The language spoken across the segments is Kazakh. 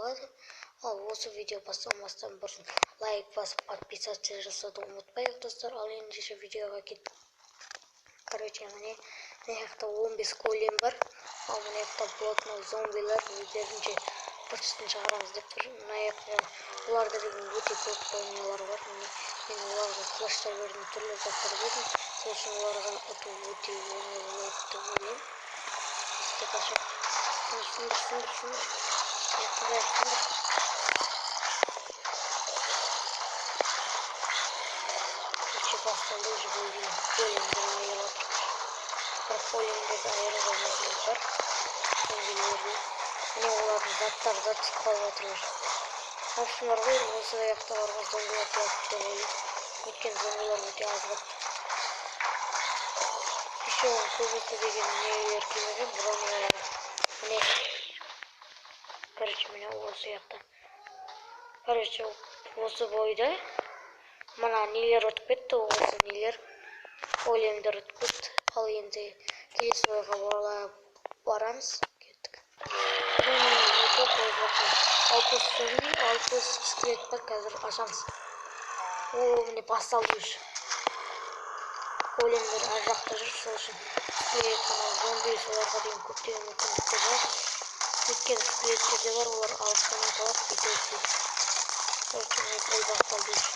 табылады. Ал осы видео басталмастан бұрын лайк басып подписаться жасауды ұмытпайық достар. Ал ендеше видеоға кеттік. Короче, міне жақта 15 голем бар. Ал мына жақта блокнот зомбилар өздерінше бұрышын шығарамыз деп тұр. Мына жақта оларда деген өте көп бронялар бар. Мен оларға флештар бердім, түрлі заттар бердім. Сол үшін оларға ұту өте оңай болады деп ойлаймын. Есте қашып сындыр. Короче, басталды уже големдер айырып отыр. Бірақ големдерді айыруға мүмкіндік бар. Зомбилерді. Міне олардың заттары да түсіп қалып отыр уже. Общындар ғой, осы аяқталарға зомбилар келеді деп ойлаймын. Өйткені зомбилар өте аз бар. Еще көбісі деген нелер келмеген, бронялар. Міне. Короче, міне осы жақта. Короче, осы бойда мына нелер өтіп кетті, осы нелер големдер өтіп кетті. Ал енді келесі ойға барамыз. Кеттік. Алпыс зомби, 60 скелет бар, қазір ашамыз. Міне басталды уже. Големдер ар жақта жүр, сол үшін скелет, зомби соларға деген көптеген мүмкіндіктер бар. Өйткені скелеттер де бар, олар алыстан аталады, бүйтеді. Короче, міне бой басталды уже.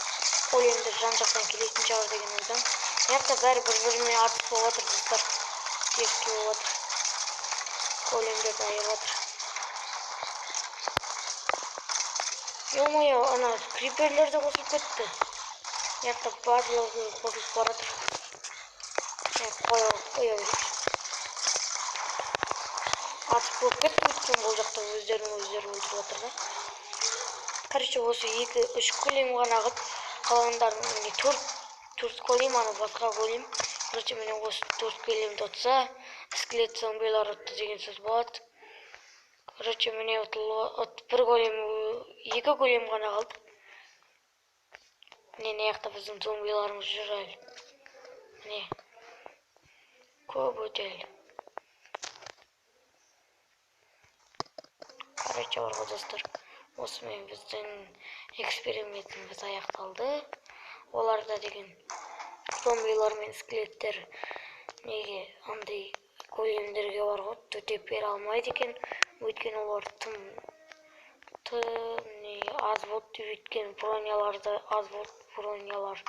Големдер жан-жақтан келетін шығар деген ойдамын. Мына бәрі бір-біріне атып болып отыр достар. Тескі болып отыр. Големдерді айырып отыр. Ё-моё, ана криперлер де қосылып кетті. Мына барлығы қосылып бара жатыр. Қоя берейік. Атып болып кетті, өйткені бұл жақта өздері өлтіріп отыр да. Короче, осы 2-3 голем ғана қалды. Қалғандарын міне 4 голем, ана басқа голем. Короче, міне осы 4 големді ұтса, скелет зомбилар ұтты деген сөз болады. Короче, міне бір голем, 2 голем ғана қалды. Міне жақта біздің зомбиларымыз жүр әлі. Міне көп өте әлі. Короче, орға достар, осымен біздің экспериментіміз аяқталды. Оларда деген зомбилар мен скелеттер неге андай големдерге бар ғой, төтеп бере алмайды екен. Өйткені олар тым аз болды, өйткені броняларды аз болды, бронялар.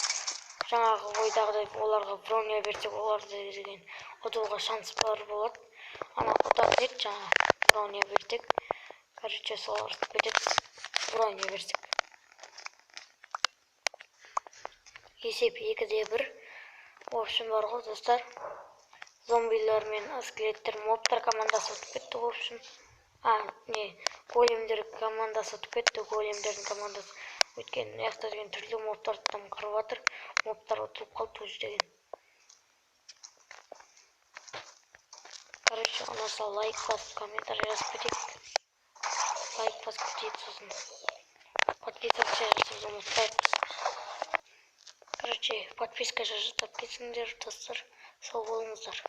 Жаңағы ойдағыдай оларға броня берсек, оларды деген ұтуға шанс бар болады. Ана ұтатын еді жаңа броня берсек. Короче, солар кетеді, броня берсек. Есеп 2-1. В общем, бар ғой достар. Зомбилер мен скелеттер, мобтар командасы өтіп кетті, в общем. Големдер командасы өтіп кетті, големдердің командасы. Өйткені мына деген түрлі мобтарды там қырып жатыр. Мобтар ұтылып қалды уже деген. Короче, ұнаса лайк басып, комментарий жазып кетейік. Лайк басып кетейік, сосын подписаться жасауды ұмытпайық. Короче, подписка жасап кетсіңдер достар. Сау болыңыздар.